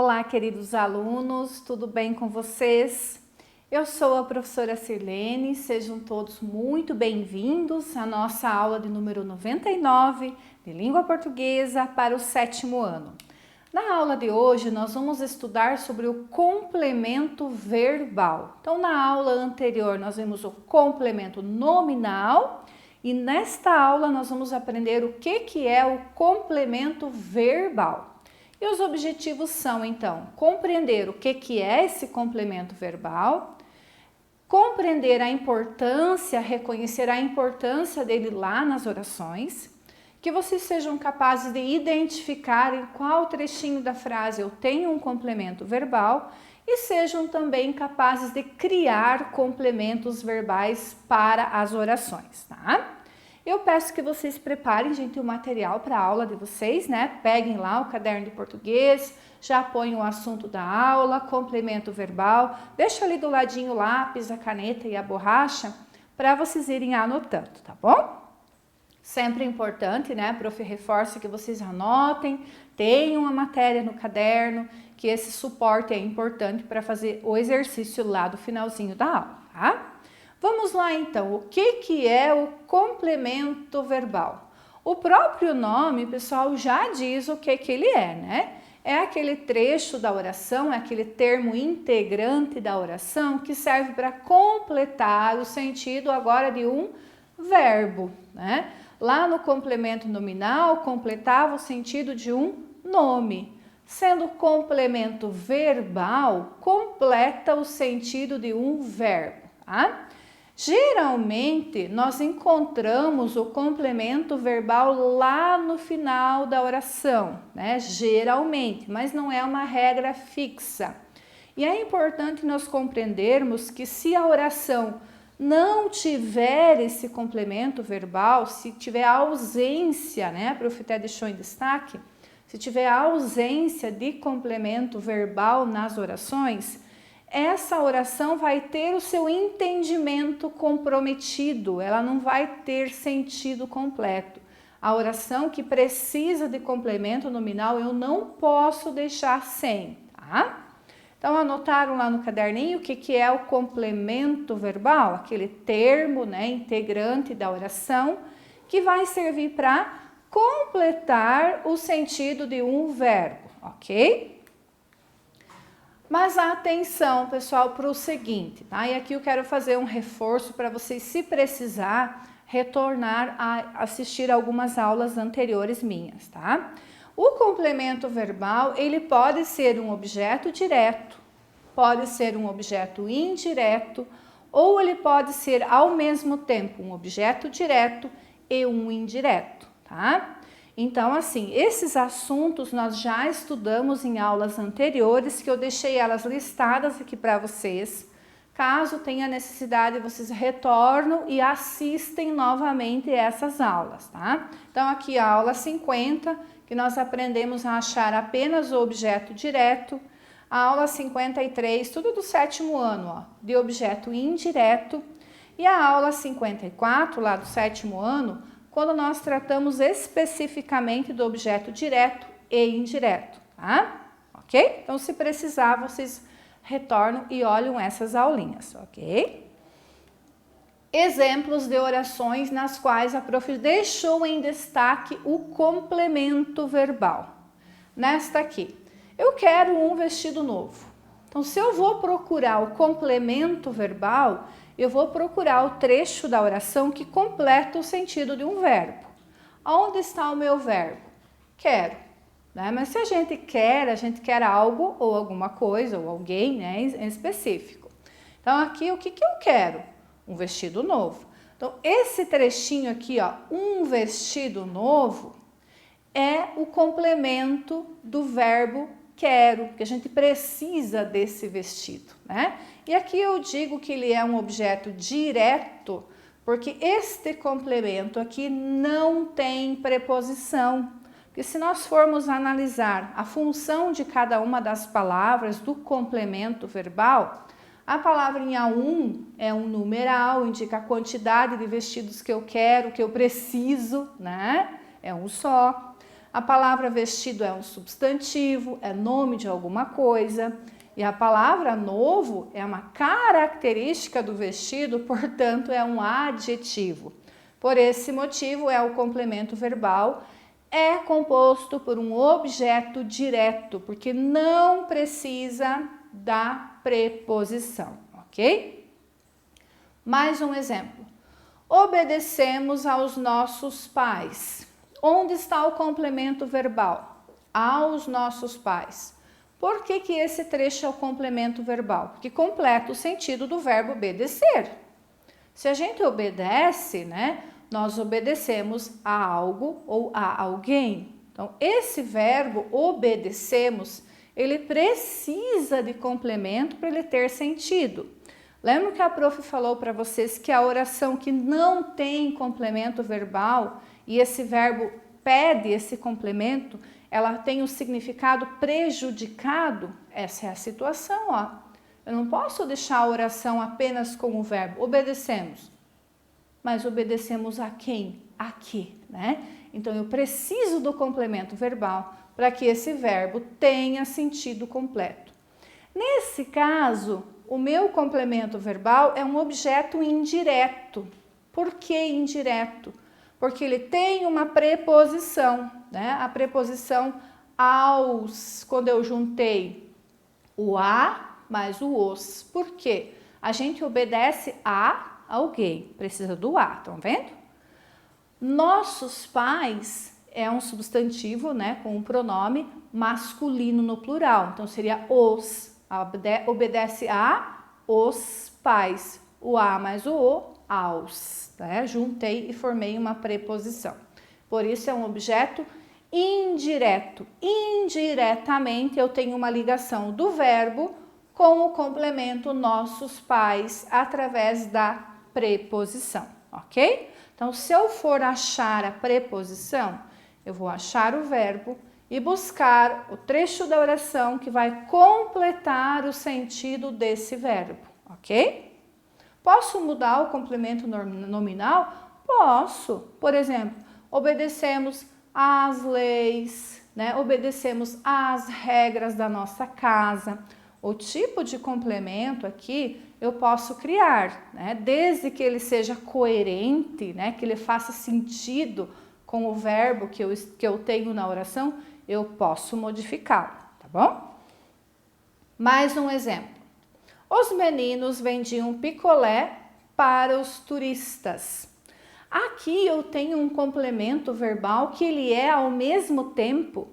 Olá, queridos alunos, tudo bem com vocês? Eu sou a professora Sirlene, sejam todos muito bem-vindos à nossa aula de número 99 de língua portuguesa para o 7º ano. Na aula de hoje, nós vamos estudar sobre o complemento verbal. Então, na aula anterior, nós vimos o complemento nominal e nesta aula nós vamos aprender o que é o complemento verbal. E os objetivos são, então, compreender o que é esse complemento verbal, compreender a importância, reconhecer a importância dele lá nas orações, que vocês sejam capazes de identificar em qual trechinho da frase eu tenho um complemento verbal e sejam também capazes de criar complementos verbais para as orações, tá? Eu peço que vocês preparem, gente, o material para a aula de vocês, né? Peguem lá o caderno de português, já põem o assunto da aula, complemento verbal, deixa ali do ladinho o lápis, a caneta e a borracha para vocês irem anotando, tá bom? Sempre importante, né? Prof. reforça que vocês anotem, tenham a matéria no caderno, que esse suporte é importante para fazer o exercício lá do finalzinho da aula, tá? Vamos lá então, o que é o complemento verbal? O próprio nome, pessoal, já diz o que ele é, né? É aquele trecho da oração, é aquele termo integrante da oração que serve para completar o sentido agora de um verbo, né? Lá no complemento nominal, completava o sentido de um nome. Sendo complemento verbal, completa o sentido de um verbo, tá? Geralmente, nós encontramos o complemento verbal lá no final da oração, né? Geralmente, mas não é uma regra fixa. E é importante nós compreendermos que se a oração não tiver esse complemento verbal, se tiver ausência, né? A prof até deixou em destaque, se tiver ausência de complemento verbal nas orações, essa oração vai ter o seu entendimento comprometido, ela não vai ter sentido completo. A oração que precisa de complemento nominal eu não posso deixar sem, tá? Então, anotaram lá no caderninho o que é o complemento verbal? Aquele termo, né, integrante da oração que vai servir para completar o sentido de um verbo, ok? Mas atenção, pessoal, para o seguinte, tá? E aqui eu quero fazer um reforço para vocês, se precisar, retornar a assistir algumas aulas anteriores minhas, tá? O complemento verbal, ele pode ser um objeto direto, pode ser um objeto indireto, ou ele pode ser ao mesmo tempo um objeto direto e um indireto, tá? Então, assim, esses assuntos nós já estudamos em aulas anteriores, que eu deixei elas listadas aqui para vocês. Caso tenha necessidade, vocês retornam e assistem novamente essas aulas, tá? Então, aqui a aula 50, que nós aprendemos a achar apenas o objeto direto. A aula 53, tudo do 7º ano, ó, de objeto indireto. E a aula 54, lá do 7º ano, quando nós tratamos especificamente do objeto direto e indireto, tá? Ok? Então, se precisar, vocês retornam e olham essas aulinhas, ok? Exemplos de orações nas quais a prof deixou em destaque o complemento verbal. Nesta aqui, eu quero um vestido novo. Então, se eu vou procurar o complemento verbal, eu vou procurar o trecho da oração que completa o sentido de um verbo. Onde está o meu verbo? Quero. Né? Mas se a gente quer algo ou alguma coisa ou alguém, né, em específico. Então, aqui o que eu quero? Um vestido novo. Então, esse trechinho aqui, ó, um vestido novo, é o complemento do verbo quero, que a gente precisa desse vestido, né? E aqui eu digo que ele é um objeto direto, porque este complemento aqui não tem preposição. Porque se nós formos analisar a função de cada uma das palavras do complemento verbal, a palavrinha um é um numeral, indica a quantidade de vestidos que eu quero, que eu preciso, né? É um só. A palavra vestido é um substantivo, é nome de alguma coisa. E a palavra novo é uma característica do vestido, portanto, é um adjetivo. Por esse motivo, é o complemento verbal, é composto por um objeto direto, porque não precisa da preposição, ok? Mais um exemplo. Obedecemos aos nossos pais. Onde está o complemento verbal? Aos nossos pais. Por que que esse trecho é o complemento verbal? Porque completa o sentido do verbo obedecer. Se a gente obedece, né, nós obedecemos a algo ou a alguém. Então, esse verbo obedecemos, ele precisa de complemento para ele ter sentido. Lembra que a prof falou para vocês que a oração que não tem complemento verbal e esse verbo pede esse complemento, ela tem o significado prejudicado? Essa é a situação, ó. Eu não posso deixar a oração apenas com o verbo obedecemos. Mas obedecemos a quem? A quê, né? Então, eu preciso do complemento verbal para que esse verbo tenha sentido completo. Nesse caso, o meu complemento verbal é um objeto indireto. Por que indireto? Porque ele tem uma preposição, né? A preposição aos, quando eu juntei o a mais o os. Por quê? A gente obedece a alguém, precisa do a, estão vendo? Nossos pais é um substantivo, né, com um pronome masculino no plural, então seria os. Obedece a os pais, o a mais o aos, né? Juntei e formei uma preposição. Por isso é um objeto indireto. Indiretamente eu tenho uma ligação do verbo com o complemento nossos pais através da preposição, ok? Então, se eu for achar a preposição, eu vou achar o verbo e buscar o trecho da oração que vai completar o sentido desse verbo, ok? Posso mudar o complemento nominal? Posso. Por exemplo, obedecemos às leis, né? Obedecemos às regras da nossa casa. O tipo de complemento aqui eu posso criar, né? Desde que ele seja coerente, né? Que ele faça sentido com o verbo que eu tenho na oração, eu posso modificá-lo, tá bom? Mais um exemplo. Os meninos vendiam picolé para os turistas. Aqui eu tenho um complemento verbal que ele é ao mesmo tempo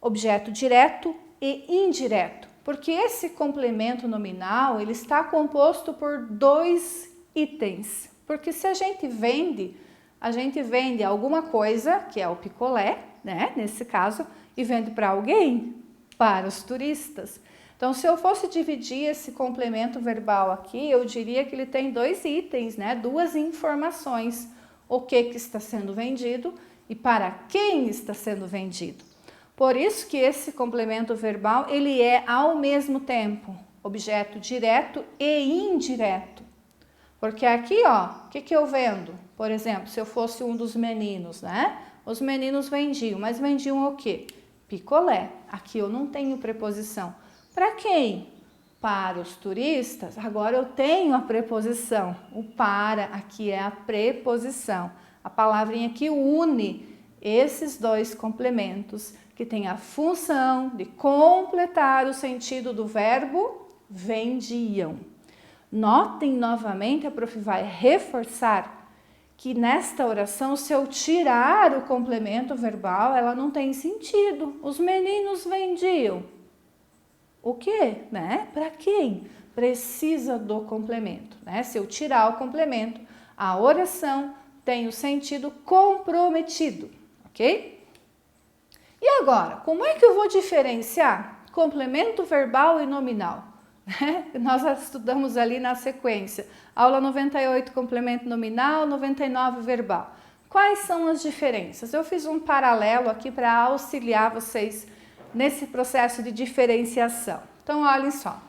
objeto direto e indireto, porque esse complemento nominal ele está composto por dois itens. Porque se a gente vende alguma coisa, que é o picolé, né, nesse caso, e vende para alguém, para os turistas. Então, se eu fosse dividir esse complemento verbal aqui, eu diria que ele tem dois itens, né, duas informações. O que está sendo vendido e para quem está sendo vendido. Por isso que esse complemento verbal, ele é ao mesmo tempo objeto direto e indireto. Porque aqui, ó, o que eu vendo? Por exemplo, se eu fosse um dos meninos, né? Os meninos vendiam, mas vendiam o quê? Picolé. Aqui eu não tenho preposição. Para quem? Para os turistas. Agora eu tenho a preposição. O para aqui é a preposição. A palavrinha que une esses dois complementos, que tem a função de completar o sentido do verbo vendiam. Notem novamente, a prof vai reforçar que nesta oração, se eu tirar o complemento verbal, ela não tem sentido. Os meninos vendiam. O quê? Né? Para quem? Precisa do complemento. Né? Se eu tirar o complemento, a oração tem o sentido comprometido. Ok? E agora, como é que eu vou diferenciar complemento verbal e nominal? Nós estudamos ali na sequência. Aula 98, complemento nominal, 99, verbal. Quais são as diferenças? Eu fiz um paralelo aqui para auxiliar vocês nesse processo de diferenciação. Então, olhem só.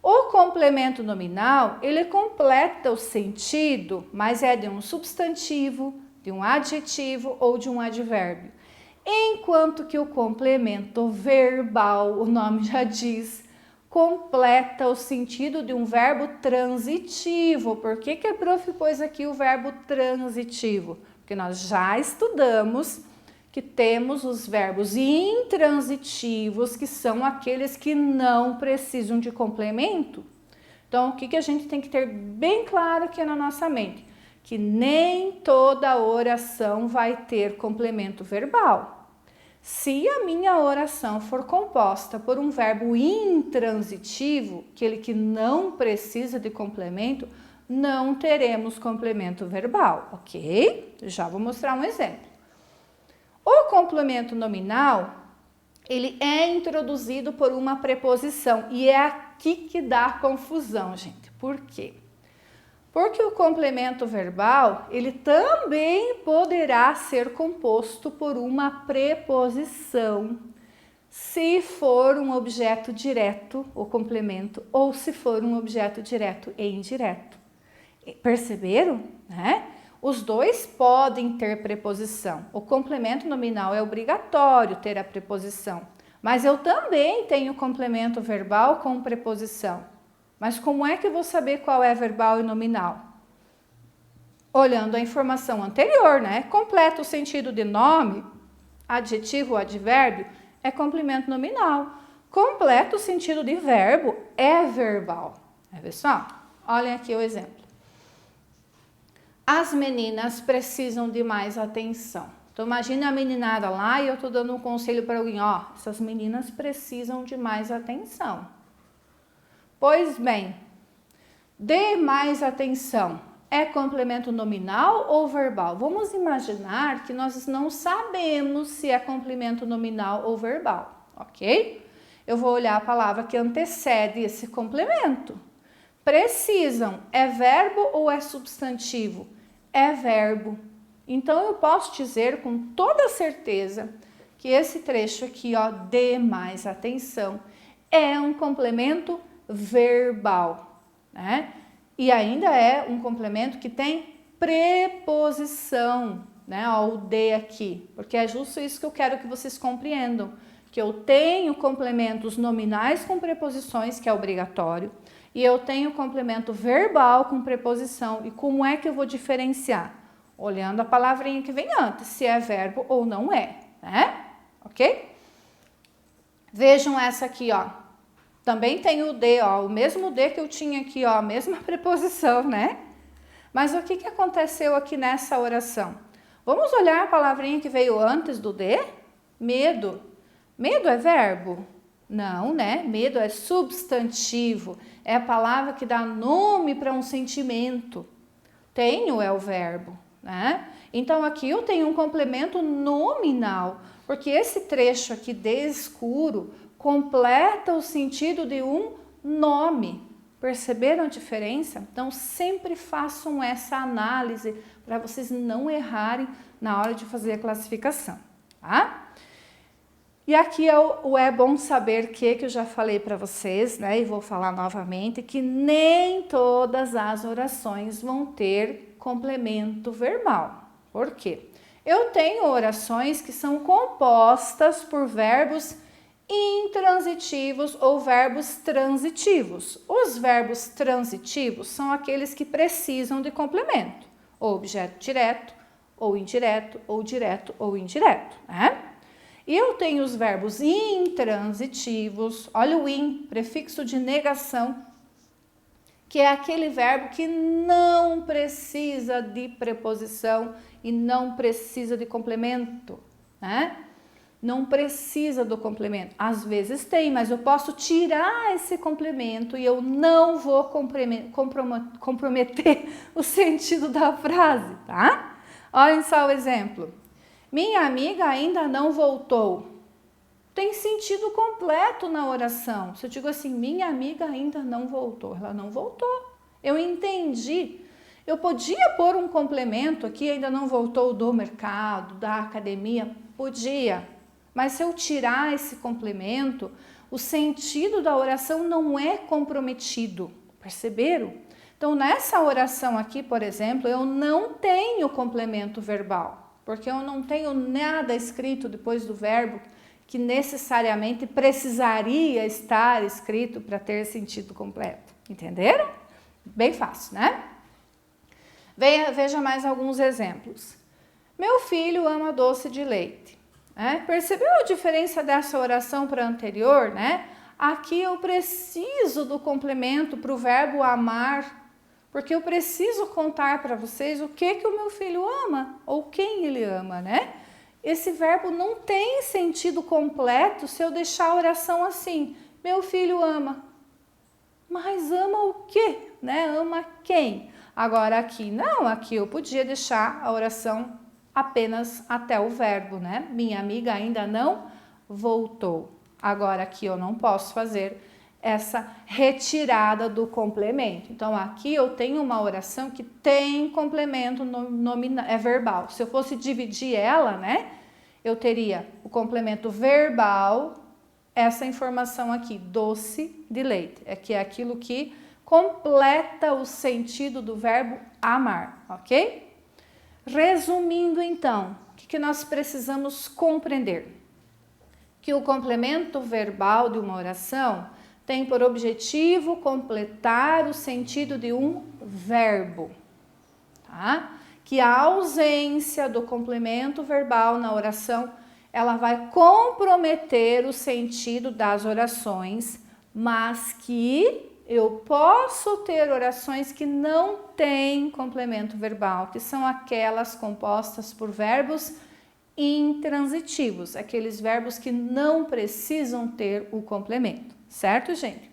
O complemento nominal, ele completa o sentido, mas é de um substantivo, de um adjetivo ou de um advérbio. enquanto que o complemento verbal, o nome já diz, completa o sentido de um verbo transitivo. Por que a prof pôs aqui o verbo transitivo? Porque nós já estudamos que temos os verbos intransitivos, que são aqueles que não precisam de complemento. Então, o que a gente tem que ter bem claro aqui na nossa mente? Que nem toda oração vai ter complemento verbal. Se a minha oração for composta por um verbo intransitivo, aquele que não precisa de complemento, não teremos complemento verbal, ok? Já vou mostrar um exemplo. O complemento nominal, ele é introduzido por uma preposição e é aqui que dá confusão, gente. Por quê? Porque o complemento verbal, ele também poderá ser composto por uma preposição, se for um objeto direto, o complemento, ou se for um objeto direto e indireto. Perceberam? Né? Os dois podem ter preposição. O complemento nominal é obrigatório ter a preposição, mas eu também tenho complemento verbal com preposição. Mas como é que eu vou saber qual é verbal e nominal? Olhando a informação anterior, né? Completa o sentido de nome, adjetivo ou advérbio, é complemento nominal. Completa o sentido de verbo, é verbal. É, pessoal? Olhem aqui o exemplo. As meninas precisam de mais atenção. Então, imagina a meninada lá e eu estou dando um conselho para alguém. Ó, essas meninas precisam de mais atenção. Pois bem, dê mais atenção. É complemento nominal ou verbal? Vamos imaginar que nós não sabemos se é complemento nominal ou verbal, ok? Eu vou olhar a palavra que antecede esse complemento. Precisam, é verbo ou é substantivo? É verbo. Então, eu posso dizer com toda certeza que esse trecho aqui, ó, dê mais atenção, é um complemento verbal, né? E ainda é um complemento que tem preposição, né? Ó, o de aqui, porque é justo isso que eu quero que vocês compreendam, que eu tenho complementos nominais com preposições, que é obrigatório, e eu tenho complemento verbal com preposição. E como é que eu vou diferenciar? Olhando a palavrinha que vem antes, se é verbo ou não é, né? Ok? Vejam essa aqui, ó. Também tem o de, ó, o mesmo de que eu tinha aqui, ó, a mesma preposição, né? Mas o que aconteceu aqui nessa oração? Vamos olhar a palavrinha que veio antes do de? Medo. Medo é verbo? Não, né? Medo é substantivo. É a palavra que dá nome para um sentimento. Tenho é o verbo, né? Então, aqui eu tenho um complemento nominal, porque esse trecho aqui de escuro completa o sentido de um nome. Perceberam a diferença? Então, sempre façam essa análise para vocês não errarem na hora de fazer a classificação, tá? E aqui é bom saber que eu já falei para vocês, né? E vou falar novamente, que nem todas as orações vão ter complemento verbal. Por quê? Eu tenho orações que são compostas por verbos intransitivos ou verbos transitivos. Os verbos transitivos são aqueles que precisam de complemento, ou objeto direto, ou indireto, ou direto, ou indireto, né? E eu tenho os verbos intransitivos, olha o in, prefixo de negação, que é aquele verbo que não precisa de preposição e não precisa de complemento, né? Não precisa do complemento. Às vezes tem, mas eu posso tirar esse complemento e eu não vou comprometer o sentido da frase, tá? Olhem só o exemplo. Minha amiga ainda não voltou. Tem sentido completo na oração. Se eu digo assim, minha amiga ainda não voltou, ela não voltou. Eu entendi. Eu podia pôr um complemento aqui, ainda não voltou do mercado, da academia, podia. Mas se eu tirar esse complemento, o sentido da oração não é comprometido. Perceberam? Então, nessa oração aqui, por exemplo, eu não tenho complemento verbal. porque eu não tenho nada escrito depois do verbo que necessariamente precisaria estar escrito para ter sentido completo. Entenderam? Bem fácil, né? Veja mais alguns exemplos. Meu filho ama doce de leite. Percebeu a diferença dessa oração para a anterior, né? Aqui eu preciso do complemento para o verbo amar, porque eu preciso contar para vocês o que o meu filho ama, ou quem ele ama, né? Esse verbo não tem sentido completo se eu deixar a oração assim, meu filho ama. Mas ama o quê? Né? Ama quem? Agora aqui não, aqui eu podia deixar a oração apenas até o verbo, né? Minha amiga ainda não voltou. Agora aqui eu não posso fazer essa retirada do complemento. Então aqui eu tenho uma oração que tem complemento verbal. Se eu fosse dividir ela, né? Eu teria o complemento verbal, essa informação aqui, doce de leite, que é aquilo que completa o sentido do verbo amar, ok? Resumindo então, o que nós precisamos compreender? Que o complemento verbal de uma oração tem por objetivo completar o sentido de um verbo, tá? Que a ausência do complemento verbal na oração, ela vai comprometer o sentido das orações, mas que eu posso ter orações que não têm complemento verbal, que são aquelas compostas por verbos intransitivos, aqueles verbos que não precisam ter o complemento, certo, gente?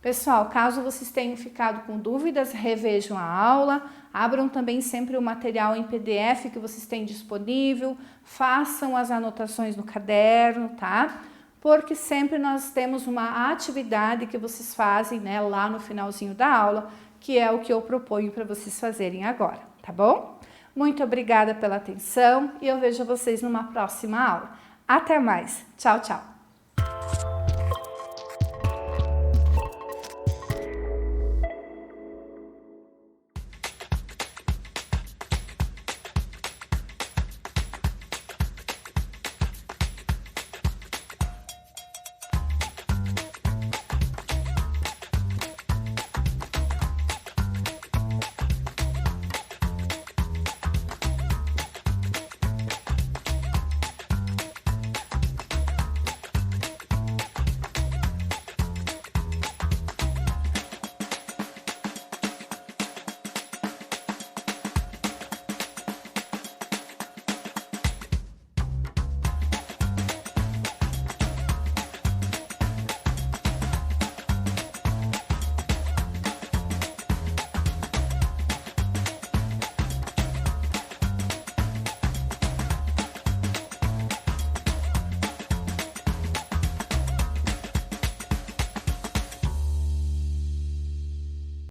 Pessoal, caso vocês tenham ficado com dúvidas, revejam a aula, abram também sempre o material em PDF que vocês têm disponível, façam as anotações no caderno, tá? Porque sempre nós temos uma atividade que vocês fazem, né, lá no finalzinho da aula, que é o que eu proponho para vocês fazerem agora, tá bom? Muito obrigada pela atenção e eu vejo vocês numa próxima aula. Até mais. Tchau, tchau.